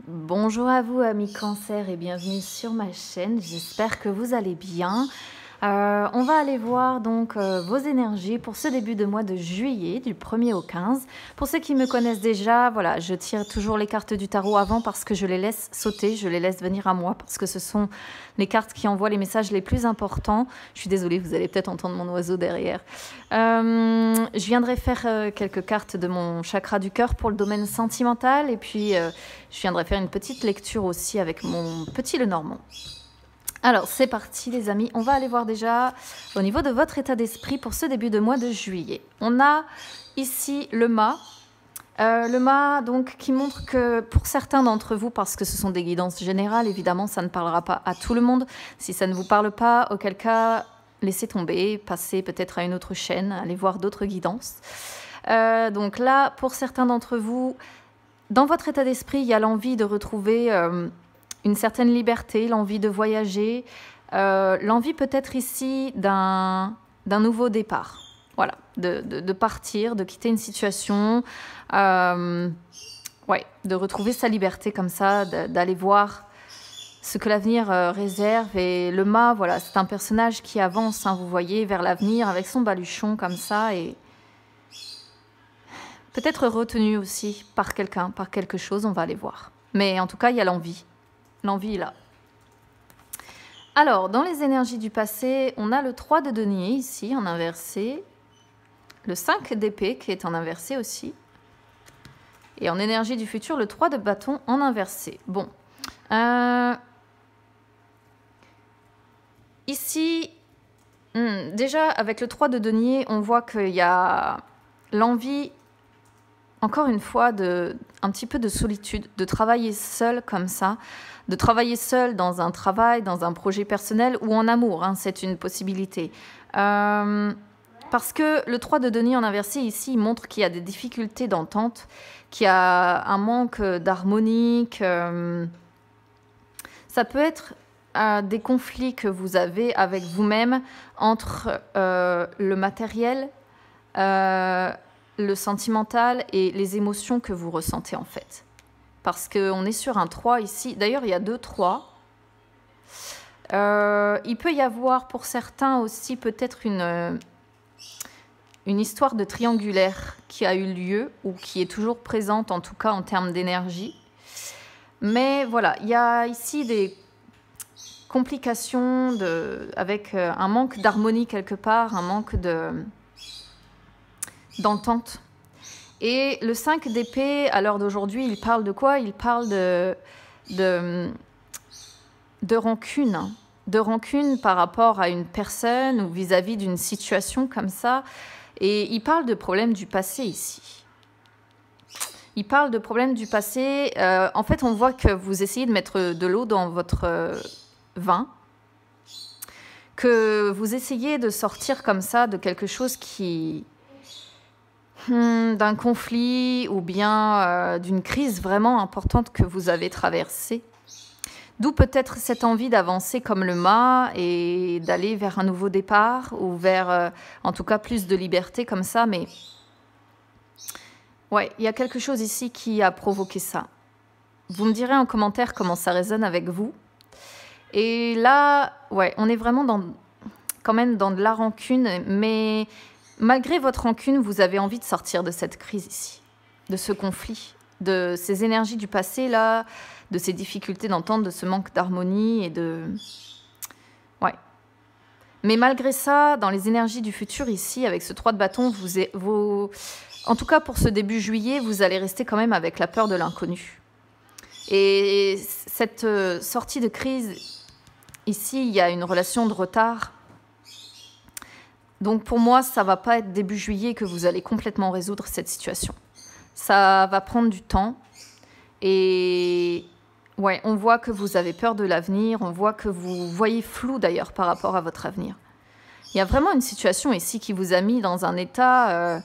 Bonjour à vous amis Cancer et bienvenue sur ma chaîne, j'espère que vous allez bien. On va aller voir donc vos énergies pour ce début de mois de juillet, du 1er au 15. Pour ceux qui me connaissent déjà, voilà, je tire toujours les cartes du tarot avant parce que je les laisse sauter, je les laisse venir à moi parce que ce sont les cartes qui envoient les messages les plus importants. Je suis désolée, vous allez peut-être entendre mon oiseau derrière. Je viendrai faire quelques cartes de mon chakra du cœur pour le domaine sentimental et puis je viendrai faire une petite lecture aussi avec mon petit Lenormand. Alors, c'est parti les amis, on va aller voir déjà au niveau de votre état d'esprit pour ce début de mois de juillet. On a ici le mât. Le mât donc, qui montre que pour certains d'entre vous, parce que ce sont des guidances générales, évidemment ça ne parlera pas à tout le monde. Si ça ne vous parle pas, auquel cas, laissez tomber, passez peut-être à une autre chaîne, allez voir d'autres guidances. Donc là, pour certains d'entre vous, dans votre état d'esprit, il y a l'envie de retrouver une certaine liberté, l'envie de voyager, l'envie peut-être ici d'un nouveau départ. Voilà, de partir, de quitter une situation, ouais, de retrouver sa liberté comme ça, d'aller voir ce que l'avenir réserve. Et le mât, voilà, c'est un personnage qui avance, hein, vous voyez, vers l'avenir avec son baluchon comme ça et peut-être retenu aussi par quelqu'un, par quelque chose, on va aller voir. Mais en tout cas, il y a l'envie. L'envie est là. Alors, dans les énergies du passé, on a le 3 de denier ici, en inversé. Le 5 d'épée qui est en inversé aussi. Et en énergie du futur, le 3 de bâton en inversé. Bon. Ici, déjà, avec le 3 de denier, on voit qu'il y a l'envie, encore une fois, un petit peu de solitude, de travailler seul comme ça, de travailler seul dans un travail, dans un projet personnel ou en amour, hein, c'est une possibilité. Parce que le 3 de denier en inversé ici, il montre qu'il y a des difficultés d'entente, qu'il y a un manque d'harmonie, ça peut être des conflits que vous avez avec vous-même entre le matériel, le sentimental et les émotions que vous ressentez en fait. Parce qu'on est sur un 3 ici. D'ailleurs, il y a 2 3. Il peut y avoir pour certains aussi peut-être une histoire de triangulaire qui a eu lieu ou qui est toujours présente en tout cas en termes d'énergie. Mais voilà, il y a ici des complications avec un manque d'harmonie quelque part, un manque d'entente. Et le 5 d'épée, à l'heure d'aujourd'hui, il parle de quoi? Il parle de rancune. De rancune par rapport à une personne ou vis-à-vis d'une situation comme ça. Et il parle de problèmes du passé ici. Il parle de problèmes du passé. En fait, on voit que vous essayez de mettre de l'eau dans votre vin. Que vous essayez de sortir comme ça de quelque chose qui... d'un conflit ou bien d'une crise vraiment importante que vous avez traversée. D'où peut-être cette envie d'avancer comme le mât et d'aller vers un nouveau départ ou vers, en tout cas, plus de liberté comme ça. Mais ouais, il y a quelque chose ici qui a provoqué ça. Vous me direz en commentaire comment ça résonne avec vous. Et là, ouais, on est vraiment quand même dans de la rancune, mais... Malgré votre rancune, vous avez envie de sortir de cette crise ici, de ce conflit, de ces énergies du passé là, de ces difficultés d'entente, de ce manque d'harmonie et de... Ouais. Mais malgré ça, dans les énergies du futur ici, avec ce 3 de bâton, en tout cas pour ce début juillet, vous allez rester quand même avec la peur de l'inconnu. Et cette sortie de crise, ici, il y a une relation de retard. Donc pour moi, ça ne va pas être début juillet que vous allez complètement résoudre cette situation. Ça va prendre du temps. Et ouais, on voit que vous avez peur de l'avenir. On voit que vous voyez flou d'ailleurs par rapport à votre avenir. Il y a vraiment une situation ici qui vous a mis dans un état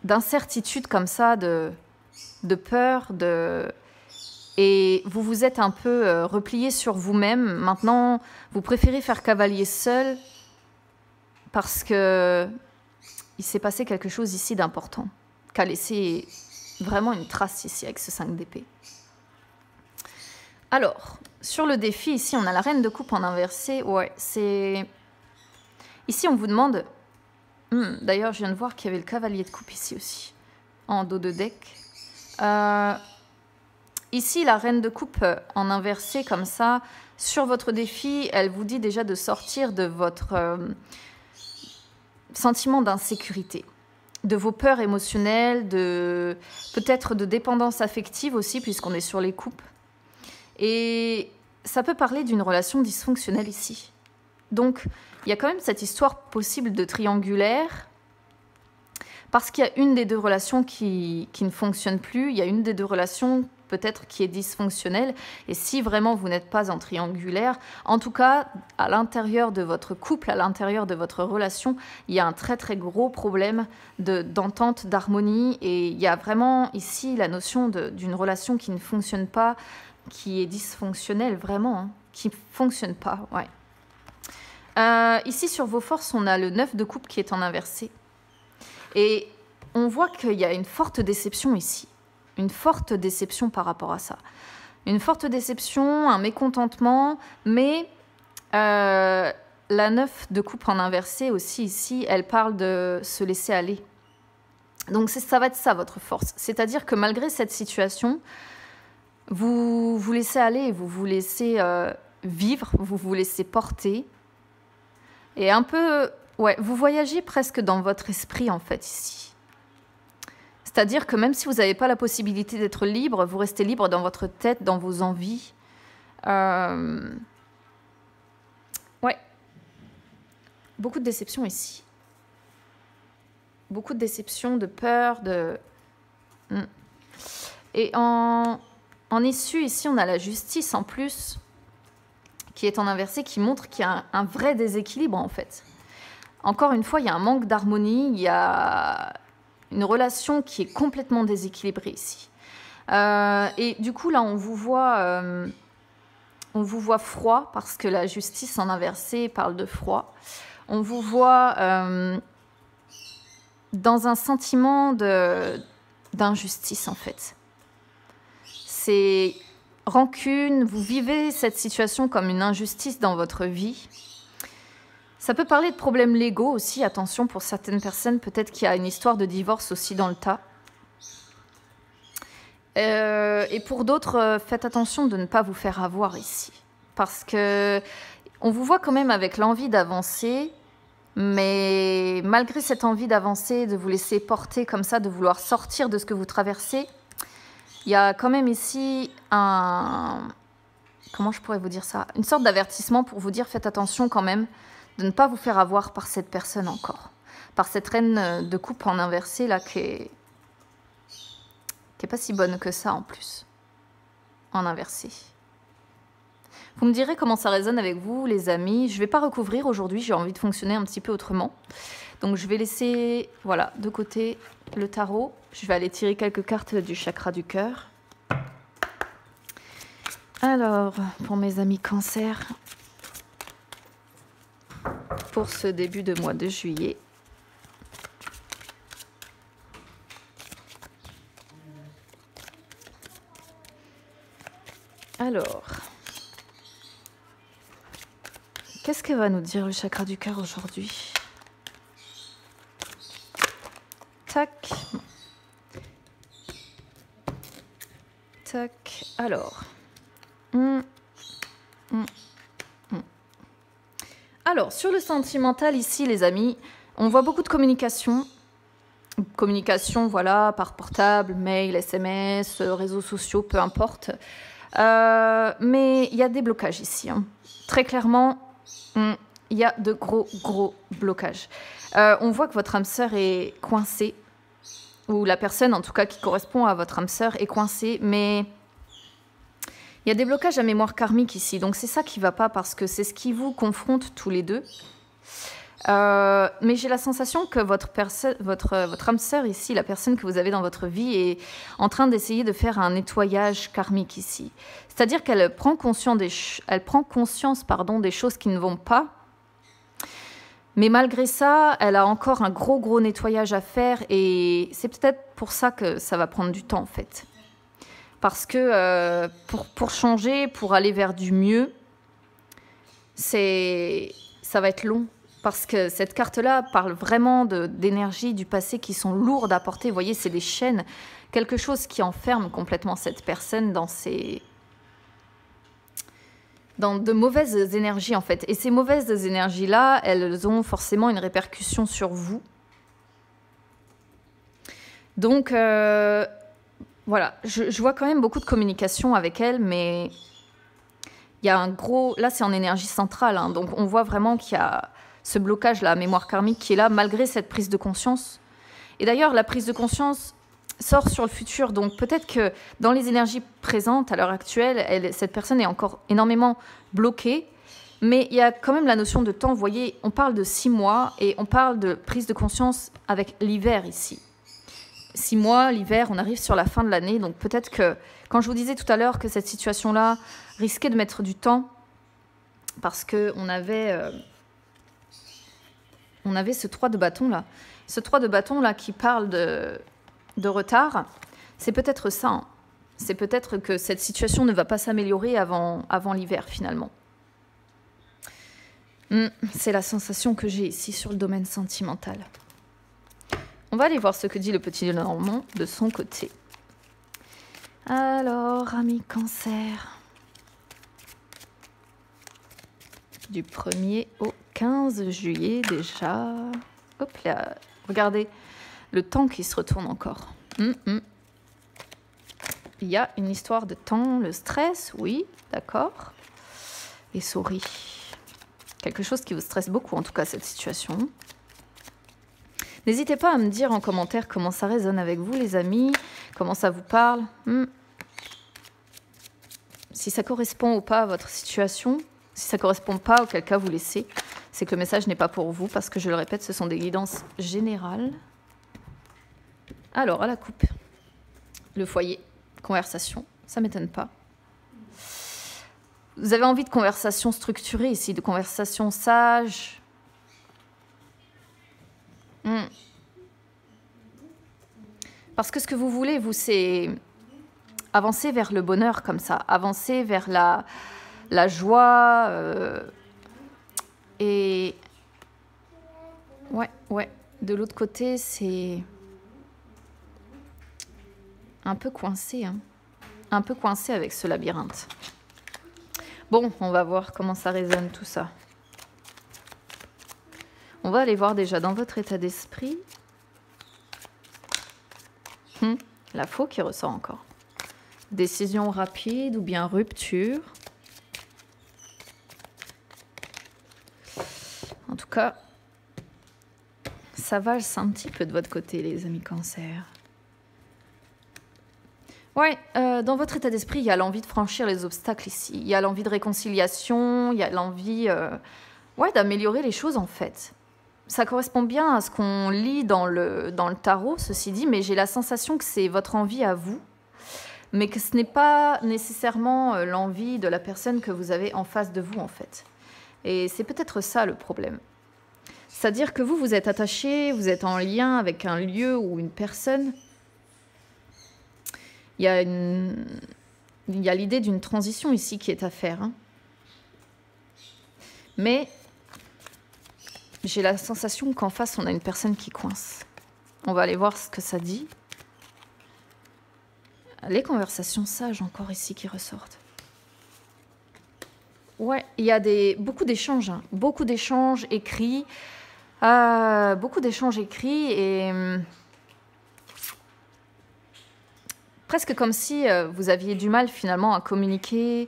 d'incertitude comme ça, de peur, et vous vous êtes un peu replié sur vous-même. Maintenant, vous préférez faire cavalier seul parce que il s'est passé quelque chose ici d'important, qu'a laissé Vraiment une trace ici avec ce 5 d'épée. Alors, sur le défi, ici, on a la reine de coupe en inversé. Ouais, c'est... Ici, on vous demande... D'ailleurs, je viens de voir qu'il y avait le cavalier de coupe ici aussi, en dos de deck. Ici, la reine de coupe en inversé, comme ça, sur votre défi, elle vous dit déjà de sortir de votre sentiment d'insécurité, de vos peurs émotionnelles, peut-être de dépendance affective aussi, puisqu'on est sur les coupes. Et ça peut parler d'une relation dysfonctionnelle ici. Donc, il y a quand même cette histoire possible de triangulaire, parce qu'il y a une des deux relations qui ne fonctionne plus, il y a une des deux relations peut-être qui est dysfonctionnelle, et si vraiment vous n'êtes pas en triangulaire, en tout cas, à l'intérieur de votre couple, à l'intérieur de votre relation, il y a un très très gros problème d'entente, d'harmonie, et il y a vraiment ici la notion d'une relation qui ne fonctionne pas, qui est dysfonctionnelle vraiment, hein, qui ne fonctionne pas, ouais. Ici, sur vos forces, on a le 9 de coupe qui est en inversé. Et on voit qu'il y a une forte déception ici. Une forte déception par rapport à ça. Une forte déception, un mécontentement, mais la 9 de coupe en inversé aussi ici, elle parle de se laisser aller. Donc ça va être ça votre force. C'est-à-dire que malgré cette situation, vous vous laissez aller, vous vous laissez vivre, vous vous laissez porter. Et un peu, ouais, vous voyagez presque dans votre esprit en fait ici. C'est-à-dire que même si vous n'avez pas la possibilité d'être libre, vous restez libre dans votre tête, dans vos envies. Ouais. Beaucoup de déception ici. Beaucoup de déception, de peur, de... Et en issue, ici, on a la justice en plus, qui est en inversé, qui montre qu'il y a un vrai déséquilibre, en fait. Encore une fois, il y a un manque d'harmonie, il y a une relation qui est complètement déséquilibrée ici. Et du coup, là, on vous voit froid, parce que la justice en inversé parle de froid. On vous voit dans un sentiment d'injustice, en fait. C'est rancune, vous vivez cette situation comme une injustice dans votre vie. Ça peut parler de problèmes légaux aussi, attention pour certaines personnes, peut-être qu'il y a une histoire de divorce aussi dans le tas. Et pour d'autres, faites attention de ne pas vous faire avoir ici. Parce que on vous voit quand même avec l'envie d'avancer, mais malgré cette envie d'avancer, de vous laisser porter comme ça, de vouloir sortir de ce que vous traversez, il y a quand même ici comment je pourrais vous dire ça? Une sorte d'avertissement pour vous dire faites attention quand même de ne pas vous faire avoir par cette personne encore. Par cette reine de coupe en inversé là qui est pas si bonne que ça en plus. En inversé. Vous me direz comment ça résonne avec vous les amis. Je ne vais pas recouvrir aujourd'hui, j'ai envie de fonctionner un petit peu autrement. Donc je vais laisser voilà, de côté le tarot. Je vais aller tirer quelques cartes du chakra du cœur. Alors, pour mes amis Cancer, pour ce début de mois de juillet. Alors, qu'est-ce que va nous dire le chakra du cœur aujourd'hui? Tac. Tac. Alors. Alors, sur le sentimental ici, les amis, on voit beaucoup de communication. Communication, voilà, par portable, mail, SMS, réseaux sociaux, peu importe. Mais il y a des blocages ici. Hein. Très clairement, il y a de gros blocages. On voit que votre âme sœur est coincée, ou la personne, en tout cas, qui correspond à votre âme sœur est coincée, mais il y a des blocages à mémoire karmique ici. Donc, c'est ça qui ne va pas, parce que c'est ce qui vous confronte tous les deux. Mais j'ai la sensation que votre âme sœur ici, la personne que vous avez dans votre vie, est en train d'essayer de faire un nettoyage karmique ici. C'est-à-dire qu'elle prend conscience des choses qui ne vont pas. Mais malgré ça, elle a encore un gros nettoyage à faire et c'est peut-être pour ça que ça va prendre du temps en fait. Parce que pour changer, pour aller vers du mieux, ça va être long. Parce que cette carte-là parle vraiment d'énergie du passé qui sont lourdes à porter. Vous voyez, c'est des chaînes, quelque chose qui enferme complètement cette personne dans de mauvaises énergies en fait. Et ces mauvaises énergies-là, elles ont forcément une répercussion sur vous. Donc, voilà, je vois quand même beaucoup de communication avec elle, mais il y a un gros... Là, c'est en énergie centrale, hein, donc on voit vraiment qu'il y a ce blocage, la mémoire karmique qui est là, malgré cette prise de conscience. Et d'ailleurs, la prise de conscience sort sur le futur, donc peut-être que dans les énergies présentes à l'heure actuelle, cette personne est encore énormément bloquée, mais il y a quand même la notion de temps. Vous voyez, on parle de 6 mois et on parle de prise de conscience avec l'hiver ici. 6 mois, l'hiver, on arrive sur la fin de l'année, donc peut-être que, quand je vous disais tout à l'heure que cette situation-là risquait de mettre du temps, parce qu'on avait ce 3 de bâton là. Ce 3 de bâton là qui parle de retard, c'est peut-être ça. Hein. C'est peut-être que cette situation ne va pas s'améliorer avant l'hiver finalement. C'est la sensation que j'ai ici sur le domaine sentimental. On va aller voir ce que dit le petit Normand de son côté. Alors, ami Cancer. Du 1er au 15 juillet déjà. Hop là. Regardez le temps qui se retourne encore. Il y a une histoire de temps, le stress, oui, d'accord. Et souris. Quelque chose qui vous stresse beaucoup, en tout cas, cette situation. N'hésitez pas à me dire en commentaire comment ça résonne avec vous, les amis, comment ça vous parle. Si ça correspond ou pas à votre situation, si ça correspond pas, auquel cas vous laissez, c'est que le message n'est pas pour vous, parce que je le répète, ce sont des guidances générales. Alors, à la coupe, le foyer, conversation, ça m'étonne pas. Vous avez envie de conversation structurée ici, de conversation sage. Parce que ce que vous voulez, vous, c'est avancer vers le bonheur comme ça, avancer vers la joie. Et ouais, de l'autre côté, c'est un peu coincé, hein. Un peu coincé avec ce labyrinthe. Bon, on va voir comment ça résonne tout ça. On va aller voir déjà dans votre état d'esprit. La faux qui ressort encore. Décision rapide ou bien rupture. En tout cas, ça valse un petit peu de votre côté, les amis Cancer. Ouais, dans votre état d'esprit, il y a l'envie de franchir les obstacles ici. Il y a l'envie de réconciliation, il y a l'envie d'améliorer les choses en fait. Ça correspond bien à ce qu'on lit dans le tarot, ceci dit, mais j'ai la sensation que c'est votre envie à vous, mais que ce n'est pas nécessairement l'envie de la personne que vous avez en face de vous en fait. Et c'est peut-être ça le problème. C'est-à-dire que vous êtes attaché, vous êtes en lien avec un lieu ou une personne. Il y a l'idée d'une transition ici qui est à faire. Hein. Mais j'ai la sensation qu'en face, on a une personne qui coince. On va aller voir ce que ça dit. Les conversations sages encore ici qui ressortent. Ouais, il y a beaucoup d'échanges. Hein. Beaucoup d'échanges écrits. Beaucoup d'échanges écrits et... presque comme si vous aviez du mal finalement à communiquer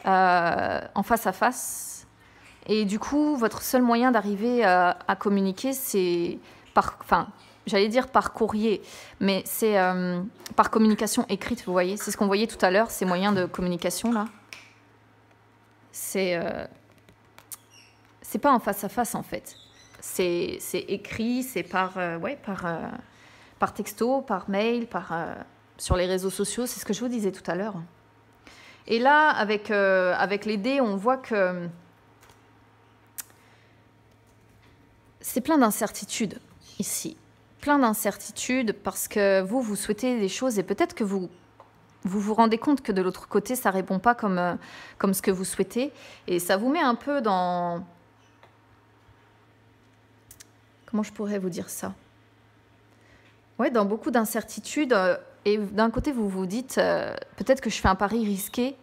en face à face. Et du coup, votre seul moyen d'arriver à communiquer, c'est j'allais dire par courrier, mais c'est par communication écrite, vous voyez. C'est ce qu'on voyait tout à l'heure, ces moyens de communication là. C'est pas en face à face en fait. C'est écrit, c'est par texto, par mail, sur les réseaux sociaux, c'est ce que je vous disais tout à l'heure. Et là, avec les dés, on voit que c'est plein d'incertitudes ici. Plein d'incertitudes parce que vous souhaitez des choses et peut-être que vous rendez compte que de l'autre côté, ça ne répond pas comme ce que vous souhaitez. Et ça vous met un peu dans... Comment je pourrais vous dire ça? Ouais, dans beaucoup d'incertitudes. Et d'un côté, vous vous dites, peut-être que je fais un pari risqué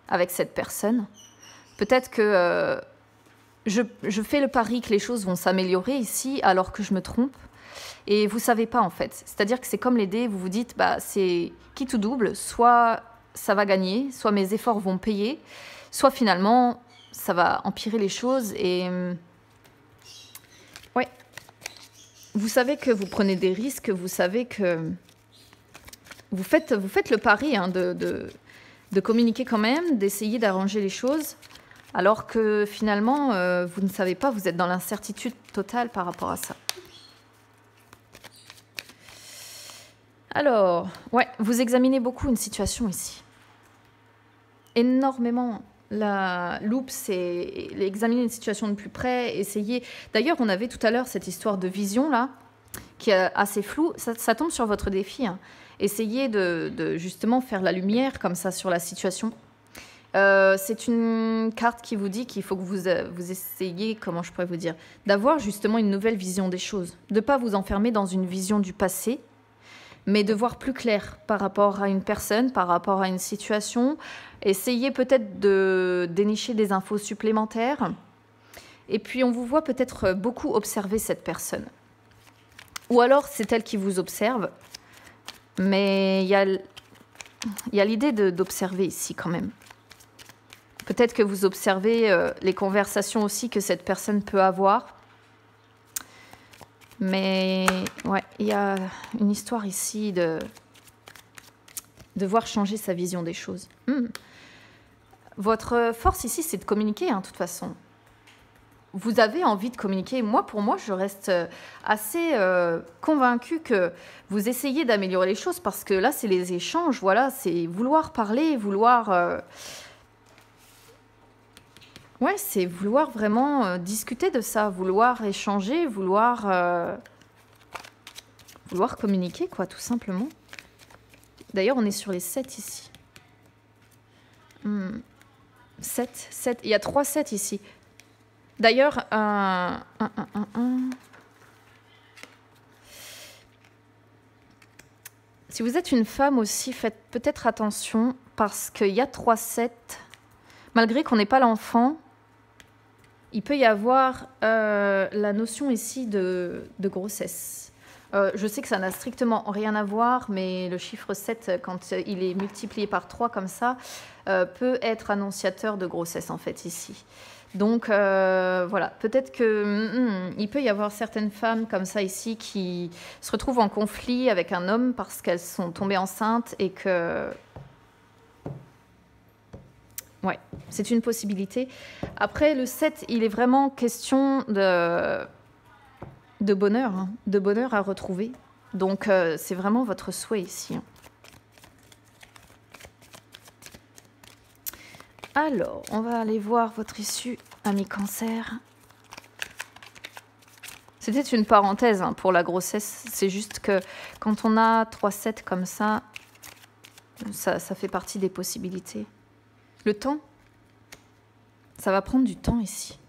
avec cette personne. Peut-être que je fais le pari que les choses vont s'améliorer ici alors que je me trompe. Et vous ne savez pas en fait. C'est-à-dire que c'est comme les dés, vous vous dites, bah, c'est quitte ou double, soit ça va gagner, soit mes efforts vont payer, soit finalement ça va empirer les choses. Et ouais, vous savez que vous prenez des risques, vous savez que vous faites le pari hein, de communiquer quand même, d'essayer d'arranger les choses, alors que finalement vous ne savez pas, vous êtes dans l'incertitude totale par rapport à ça. Alors, ouais, vous examinez beaucoup une situation ici. Énormément. La loupe, c'est examiner une situation de plus près, essayer... D'ailleurs, on avait tout à l'heure cette histoire de vision, là, qui est assez floue. Ça tombe sur votre défi. Hein. Essayez de justement faire la lumière comme ça sur la situation. C'est une carte qui vous dit qu'il faut que vous essayiez, comment je pourrais vous dire, d'avoir justement une nouvelle vision des choses. De ne pas vous enfermer dans une vision du passé, mais de voir plus clair par rapport à une personne, par rapport à une situation. Essayez peut-être de dénicher des infos supplémentaires. Et puis, on vous voit peut-être beaucoup observer cette personne. Ou alors, c'est elle qui vous observe. Mais il y a l'idée d'observer ici quand même. Peut-être que vous observez les conversations aussi que cette personne peut avoir. Mais ouais, il y a une histoire ici de voir changer sa vision des choses. Votre force ici, c'est de communiquer, hein, de toute façon. Vous avez envie de communiquer. Pour moi, je reste assez convaincue que vous essayez d'améliorer les choses parce que là, c'est les échanges, voilà, c'est vouloir parler, vouloir... Ouais, c'est vouloir vraiment discuter de ça, vouloir échanger, vouloir communiquer, quoi, tout simplement. D'ailleurs, on est sur les 7 ici. 7. Il y a 3 7 ici. D'ailleurs, si vous êtes une femme aussi, faites peut-être attention parce qu'il y a 3 7. Malgré qu'on n'ait pas l'enfant, il peut y avoir la notion ici de grossesse. Je sais que ça n'a strictement rien à voir, mais le chiffre 7, quand il est multiplié par 3 comme ça, peut être annonciateur de grossesse en fait ici. Donc voilà, peut-être qu'il peut y avoir certaines femmes comme ça ici qui se retrouvent en conflit avec un homme parce qu'elles sont tombées enceintes et que... Ouais, c'est une possibilité. Après, le 7, il est vraiment question de bonheur, hein, de bonheur à retrouver. Donc, c'est vraiment votre souhait ici. Hein. Alors, on va aller voir votre issue, ami Cancer. C'était une parenthèse hein, pour la grossesse. C'est juste que quand on a 3-7 comme ça fait partie des possibilités. Le temps, ça va prendre du temps ici.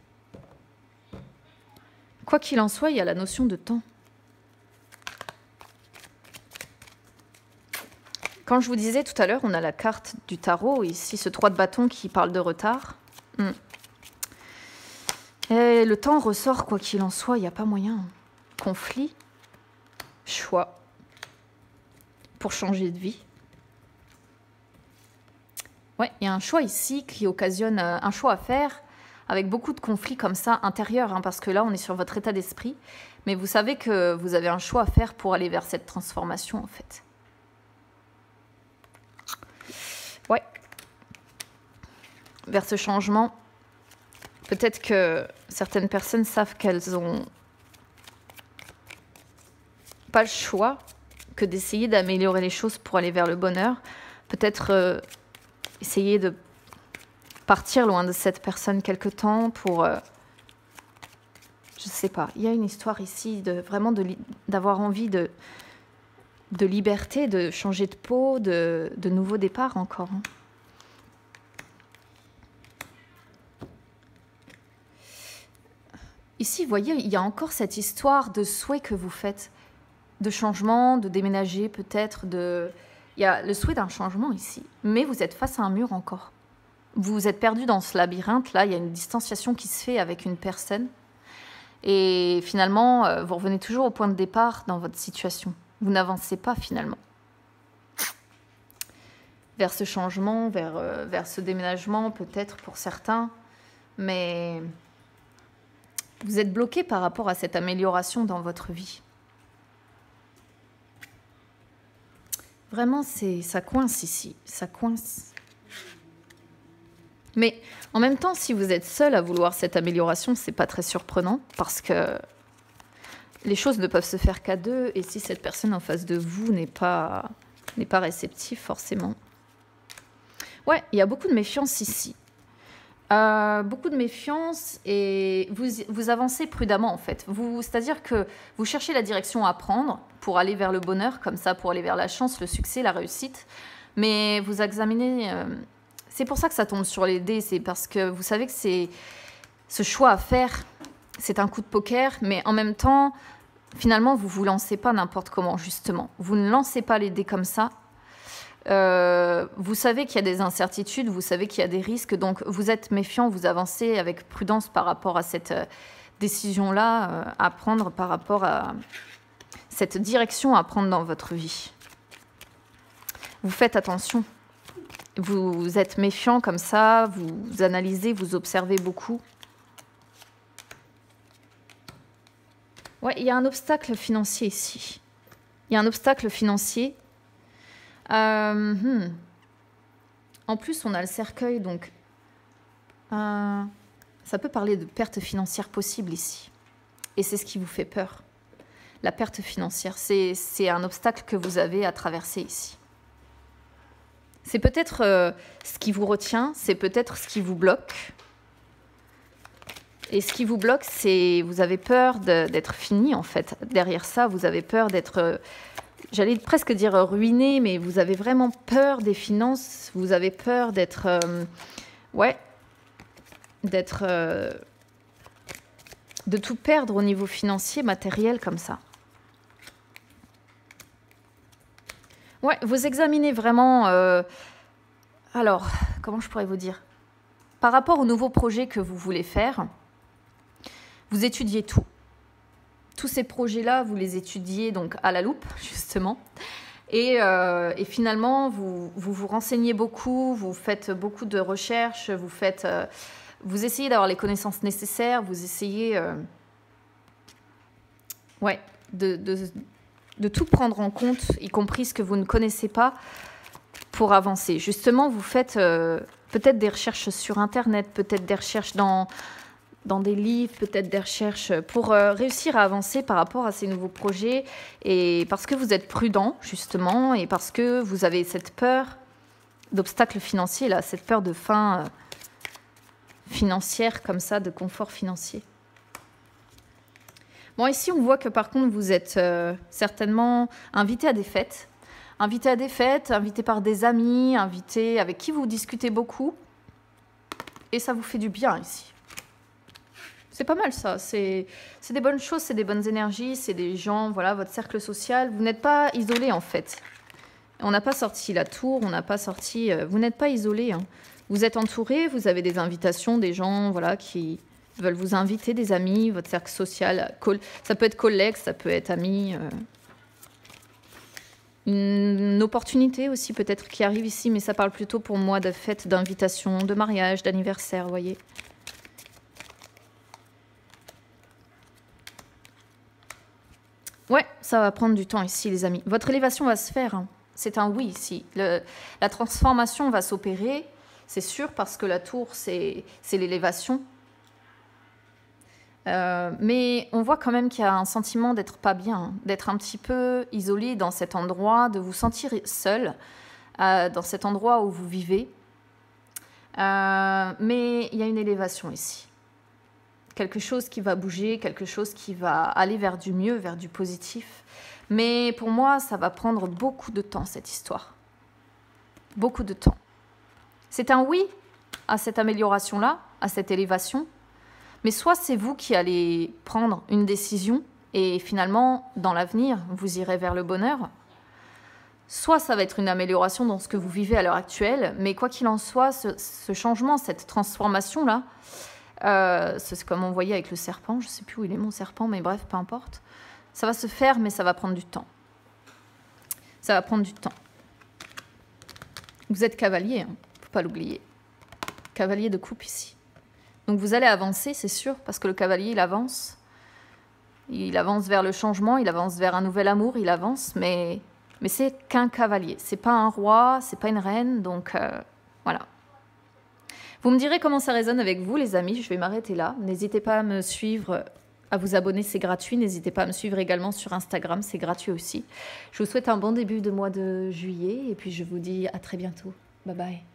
Quoi qu'il en soit, il y a la notion de temps. Quand je vous disais tout à l'heure, on a la carte du tarot, ici, ce 3 de bâton qui parle de retard. Et le temps ressort, quoi qu'il en soit, il n'y a pas moyen. Conflit, choix, pour changer de vie. Ouais, il y a un choix ici qui occasionne un choix à faire avec beaucoup de conflits comme ça intérieurs, hein, parce que là, on est sur votre état d'esprit. Mais vous savez que vous avez un choix à faire pour aller vers cette transformation, en fait. Ouais. Vers ce changement. Peut-être que certaines personnes savent qu'elles n'ont pas le choix que d'essayer d'améliorer les choses pour aller vers le bonheur. Peut-être... essayer de partir loin de cette personne quelque temps pour, je Je sais pas. Il y a une histoire ici de vraiment d'avoir envie de liberté, de changer de peau, de nouveau départ encore. Hein. Ici, vous voyez, il y a encore cette histoire de souhait que vous faites, de changement, de déménager peut-être, il y a le souhait d'un changement ici, mais vous êtes face à un mur encore. Vous vous êtes perdu dans ce labyrinthe, là, il y a une distanciation qui se fait avec une personne, et finalement, vous revenez toujours au point de départ dans votre situation. Vous n'avancez pas finalement vers ce changement, vers ce déménagement peut-être pour certains, mais vous êtes bloqué par rapport à cette amélioration dans votre vie. Vraiment, ça coince ici, ça coince. Mais en même temps, si vous êtes seul à vouloir cette amélioration, c'est pas très surprenant parce que les choses ne peuvent se faire qu'à deux, et si cette personne en face de vous n'est pas réceptive, forcément. Ouais, il y a beaucoup de méfiance ici. Beaucoup de méfiance, et vous avancez prudemment, en fait. C'est-à-dire que vous cherchez la direction à prendre pour aller vers le bonheur, comme ça, pour aller vers la chance, le succès, la réussite. Mais vous examinez... c'est pour ça que ça tombe sur les dés, c'est parce que vous savez que c'est ce choix à faire, c'est un coup de poker, mais en même temps, finalement, vous ne vous lancez pas n'importe comment, justement. Vous ne lancez pas les dés comme ça. Vous savez qu'il y a des incertitudes, vous savez qu'il y a des risques, donc vous êtes méfiant, vous avancez avec prudence par rapport à cette décision-là à prendre, par rapport à cette direction à prendre dans votre vie. Vous faites attention. Vous êtes méfiant comme ça, vous analysez, vous observez beaucoup. Ouais, il y a un obstacle financier ici. Il y a un obstacle financier. En plus, on a le cercueil, donc ça peut parler de perte financière possible ici. Et c'est ce qui vous fait peur. La perte financière, c'est un obstacle que vous avez à traverser ici. C'est peut-être ce qui vous retient, c'est peut-être ce qui vous bloque. Et ce qui vous bloque, c'est vous avez peur d'être fini, en fait. Derrière ça, vous avez peur d'être... j'allais presque dire ruiné, mais vous avez vraiment peur des finances. Vous avez peur d'être... de tout perdre au niveau financier, matériel, comme ça. Ouais, vous examinez vraiment... alors, comment je pourrais vous dire? Par rapport aux nouveaux projets que vous voulez faire, vous étudiez tout. Tous ces projets-là, vous les étudiez donc à la loupe, justement. Et finalement, vous renseignez beaucoup, vous faites beaucoup de recherches, vous essayez d'avoir les connaissances nécessaires, vous essayez de tout prendre en compte, y compris ce que vous ne connaissez pas, pour avancer. Justement, vous faites peut-être des recherches sur Internet, peut-être des recherches dans des livres, peut-être des recherches pour réussir à avancer par rapport à ces nouveaux projets, et parce que vous êtes prudent, justement, et parce que vous avez cette peur d'obstacles financiers, là, cette peur de fin financière, comme ça, de confort financier. Bon, ici, on voit que par contre, vous êtes certainement invité à des fêtes. Invité par des amis, invité avec qui vous discutez beaucoup. Et ça vous fait du bien ici. C'est pas mal ça, c'est des bonnes choses, c'est des bonnes énergies, c'est des gens, voilà, votre cercle social. Vous n'êtes pas isolé en fait. On n'a pas sorti la tour, on n'a pas sorti... vous n'êtes pas isolé. Hein. Vous êtes entouré, vous avez des invitations, des gens voilà, qui veulent vous inviter, des amis, votre cercle social. Ça peut être collègue, ça peut être ami. Une opportunité aussi peut-être qui arrive ici, mais ça parle plutôt pour moi de fête, d'invitation, de mariage, d'anniversaire, vous voyez. Ouais, ça va prendre du temps ici, les amis. Votre élévation va se faire. Hein. C'est un oui ici. La transformation va s'opérer, c'est sûr, parce que la tour, c'est l'élévation. Mais on voit quand même qu'il y a un sentiment d'être pas bien, hein, d'être un petit peu isolé dans cet endroit, de vous sentir seul dans cet endroit où vous vivez. Mais il y a une élévation ici quelque chose qui va bouger, quelque chose qui va aller vers du mieux, vers du positif. Mais pour moi, ça va prendre beaucoup de temps, cette histoire. Beaucoup de temps. C'est un oui à cette amélioration-là, à cette élévation. Mais soit c'est vous qui allez prendre une décision et finalement, dans l'avenir, vous irez vers le bonheur. Soit ça va être une amélioration dans ce que vous vivez à l'heure actuelle, mais quoi qu'il en soit, ce changement, cette transformation-là, c'est comme on voyait avec le serpent, je ne sais plus où il est mon serpent, mais bref, peu importe. Ça va se faire, mais ça va prendre du temps. Ça va prendre du temps. Vous êtes cavalier, hein, faut pas l'oublier. Cavalier de coupe ici. Donc vous allez avancer, c'est sûr, parce que le cavalier, il avance. Il avance vers le changement, il avance vers un nouvel amour, il avance, mais c'est qu'un cavalier. C'est pas un roi, c'est pas une reine, donc voilà. Vous me direz comment ça résonne avec vous, les amis. Je vais m'arrêter là. N'hésitez pas à me suivre, à vous abonner, c'est gratuit. N'hésitez pas à me suivre également sur Instagram, c'est gratuit aussi. Je vous souhaite un bon début de mois de juillet et puis je vous dis à très bientôt. Bye bye.